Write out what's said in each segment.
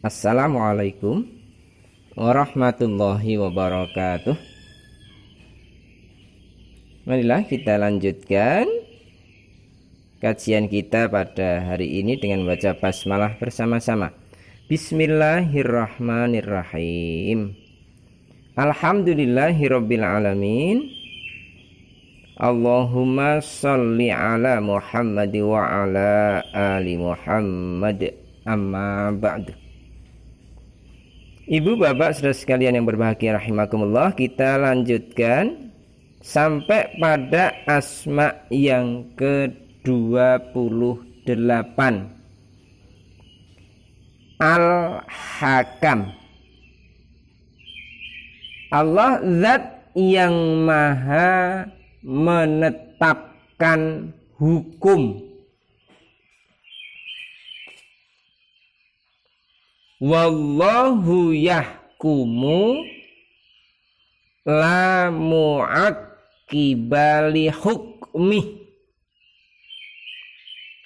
Assalamualaikum warahmatullahi wabarakatuh. Marilah kita lanjutkan kajian kita pada hari ini dengan baca basmalah bersama-sama. Bismillahirrahmanirrahim. Alhamdulillahirabbil alamin. Allahumma sholli ala Muhammad wa ala ali Muhammad. Amma ba'du. Ibu bapak saudara sekalian yang berbahagia rahimakumullah, kita lanjutkan sampai pada asma yang ke-28, Al-Hakam. Allah zat yang maha menetapkan hukum. Wallahu yahkumu la mu'aqqiba li hukmi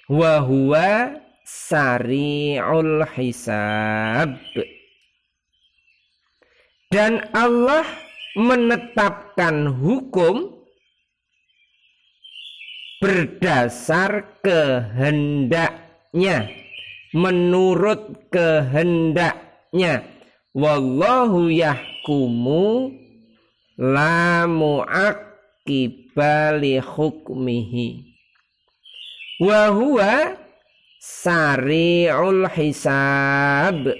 wa huwa sari'ul hisab. Dan Allah menetapkan hukum berdasar kehendaknya, menurut kehendaknya. Wallahu yahkumu la mu'aqqiba li hukmihi wa huwa sari'ul hisab.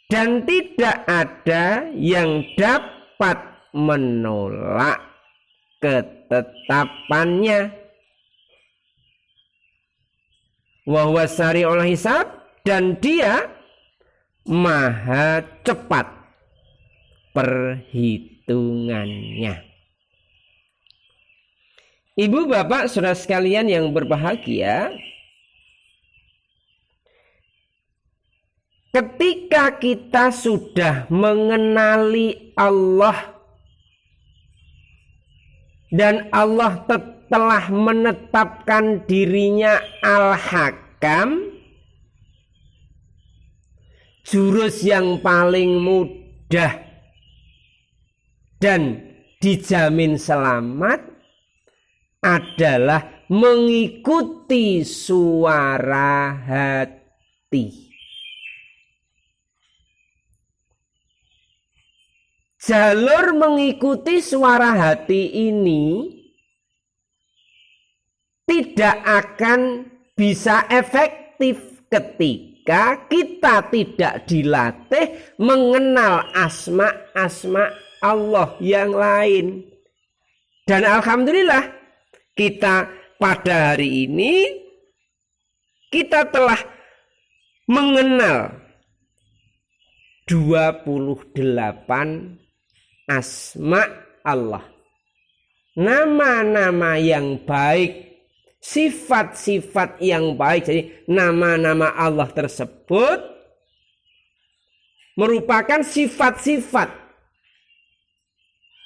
Dan tidak ada yang dapat menolak ketetapannya. Wa huwa sari'ul hisab, dan dia maha cepat perhitungannya. Ibu bapak saudara sekalian yang berbahagia, ketika kita sudah mengenali Allah dan Allah telah menetapkan dirinya Al-Hakam, jurus yang paling mudah dan dijamin selamat adalah mengikuti suara hati. Jalur mengikuti suara hati ini tidak akan bisa efektif ketika kita tidak dilatih mengenal asma-asma Allah yang lain. Dan alhamdulillah kita pada hari ini kita telah mengenal 28 asma Allah, nama-nama yang baik, sifat-sifat yang baik. Jadi nama-nama Allah tersebut merupakan sifat-sifat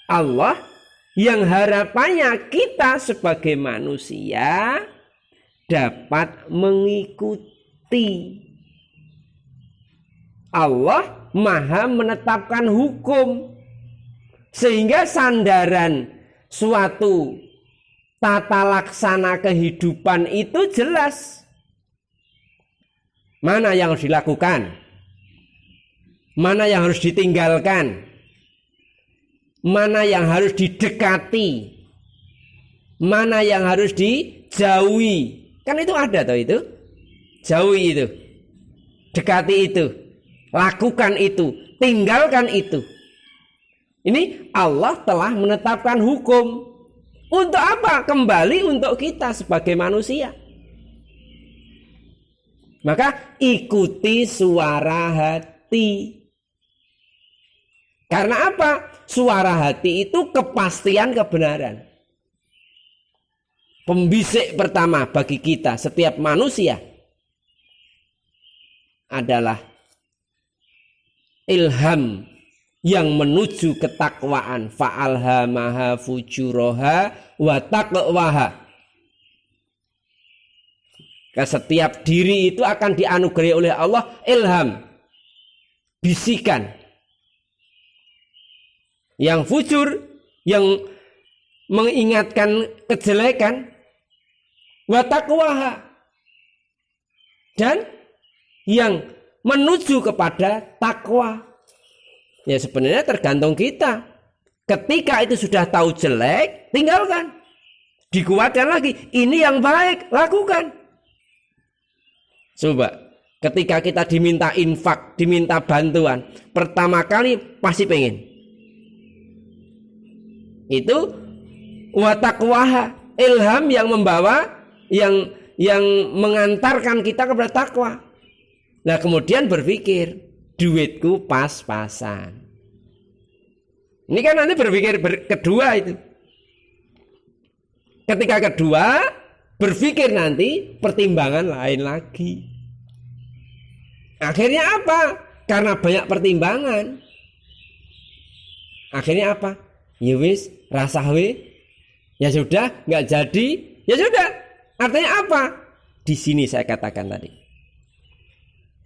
Allah yang harapannya kita sebagai manusia dapat mengikuti. Allah maha menetapkan hukum, sehingga sandaran suatu tata laksana kehidupan itu jelas. Mana yang harus dilakukan, mana yang harus ditinggalkan, mana yang harus didekati, mana yang harus dijauhi. Kan itu ada toh itu. Jauhi itu, dekati itu, lakukan itu, tinggalkan itu. Ini Allah telah menetapkan hukum. Untuk apa? Kembali untuk kita sebagai manusia. Maka ikuti suara hati. Karena apa? Suara hati itu kepastian kebenaran. Pembisik pertama bagi kita setiap manusia adalah ilham yang menuju ketakwaan. Fa'alhamaha fujuraha wa taqwaha. Setiap diri itu akan dianugerahi oleh Allah ilham, bisikan. Yang fujur, yang mengingatkan kejelekan, wa taqwaha, dan yang menuju kepada takwa. Ya sebenarnya tergantung kita. Ketika itu sudah tahu jelek, tinggalkan. Dikuatkan lagi, ini yang baik, lakukan. Coba, ketika kita diminta infak, diminta bantuan, pertama kali pasti pengen. Itu wa taqwaha, ilham yang membawa, yang mengantarkan kita kepada takwa. Nah kemudian berpikir, duitku pas-pasan. Ini kan nanti berpikir kedua itu. Ketika kedua, berpikir nanti pertimbangan lain lagi. Akhirnya apa? Karena banyak pertimbangan. Akhirnya apa? Ya wis, rasahwe. Ya sudah, nggak jadi. Ya sudah. Artinya apa? Di sini saya katakan tadi.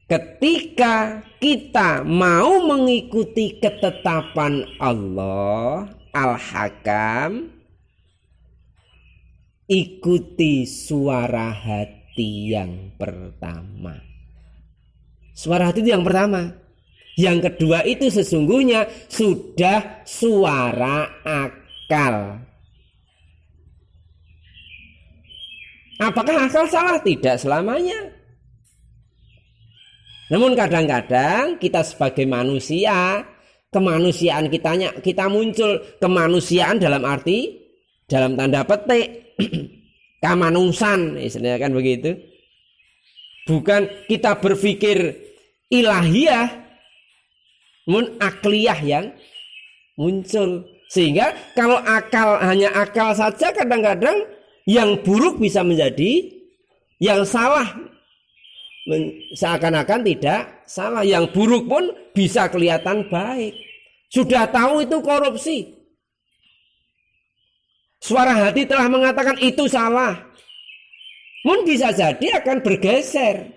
Ketika kita mau mengikuti ketetapan Allah Al-Hakam, ikuti suara hati yang pertama. Suara hati itu yang pertama. Yang kedua itu sesungguhnya sudah suara akal. Apakah akal salah? Tidak selamanya. Namun kadang-kadang kita sebagai manusia, kemanusiaan kita muncul kemanusiaan dalam arti, dalam tanda petik, kamanusan, istilahnya kan begitu. Bukan kita berpikir ilahiyah, namun akliyah yang muncul. Sehingga kalau akal hanya akal saja, kadang-kadang yang buruk bisa menjadi yang salah. Seakan-akan tidak salah. Yang buruk pun bisa kelihatan baik. Sudah tahu itu korupsi, suara hati telah mengatakan itu salah. Mungkin bisa jadi akan bergeser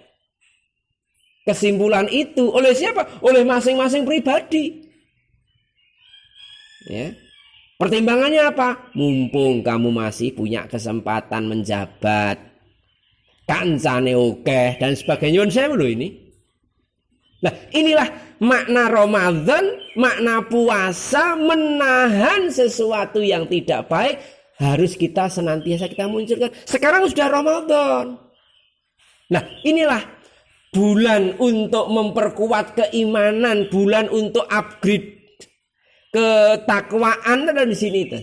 kesimpulan itu oleh siapa? Oleh masing-masing pribadi. Ya. Pertimbangannya apa? Mumpung kamu masih punya kesempatan menjabat, kancane oke dan sebagainya. Saya loh ini. Nah, inilah makna Ramadan, makna puasa, menahan sesuatu yang tidak baik harus kita senantiasa kita munculkan. Sekarang sudah Ramadan. Nah, inilah bulan untuk memperkuat keimanan, bulan untuk upgrade ketakwaan ada di sini tuh.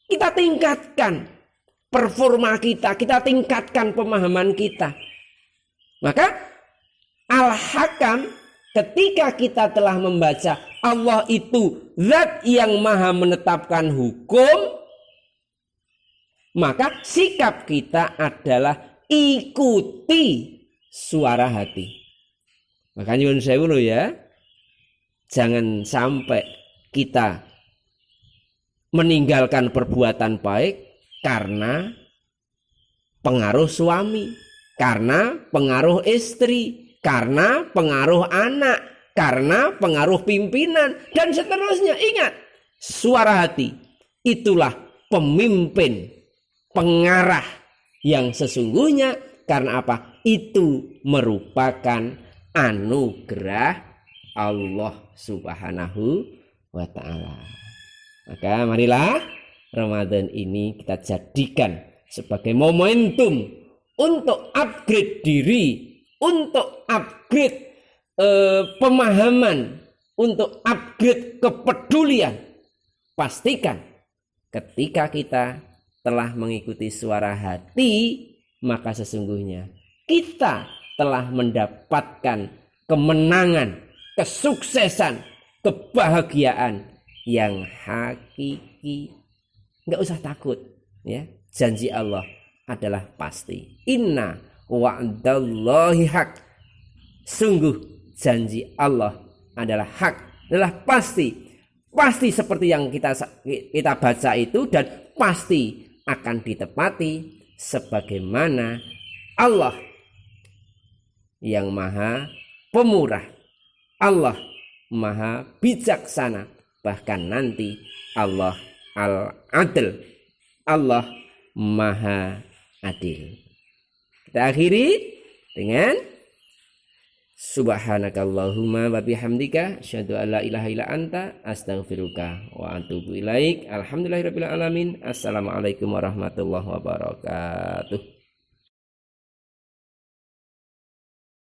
Kita tingkatkan performa kita tingkatkan pemahaman kita. Maka Al-Hakam, ketika kita telah membaca Allah itu zat yang maha menetapkan hukum, maka sikap kita adalah ikuti suara hati. Makanya nyuwun sewu lho ya, jangan sampai kita meninggalkan perbuatan baik karena pengaruh suami, karena pengaruh istri, karena pengaruh anak, karena pengaruh pimpinan, dan seterusnya. Ingat, suara hati itulah pemimpin, pengarah yang sesungguhnya. Karena apa? Itu merupakan anugerah Allah Subhanahu wa ta'ala. Maka marilah Ramadan ini kita jadikan sebagai momentum untuk upgrade diri, untuk upgrade pemahaman, untuk upgrade kepedulian. Pastikan ketika kita telah mengikuti suara hati, maka sesungguhnya kita telah mendapatkan kemenangan, kesuksesan, kebahagiaan yang hakiki. Enggak usah takut, ya. Janji Allah adalah pasti. Inna wa'dallahi haq. Sungguh janji Allah adalah hak, adalah pasti. Pasti seperti yang kita baca itu, dan pasti akan ditepati sebagaimana Allah yang maha pemurah, Allah maha bijaksana, bahkan nanti Allah al-adl, Allah maha adil. Kita akhiri dengan subhanakallahumma wa bihamdika asyhadu an la ilaha illa anta astaghfiruka wa atubu ilaik. Alhamdulillahirabbil alamin. Assalamualaikum warahmatullahi wabarakatuh.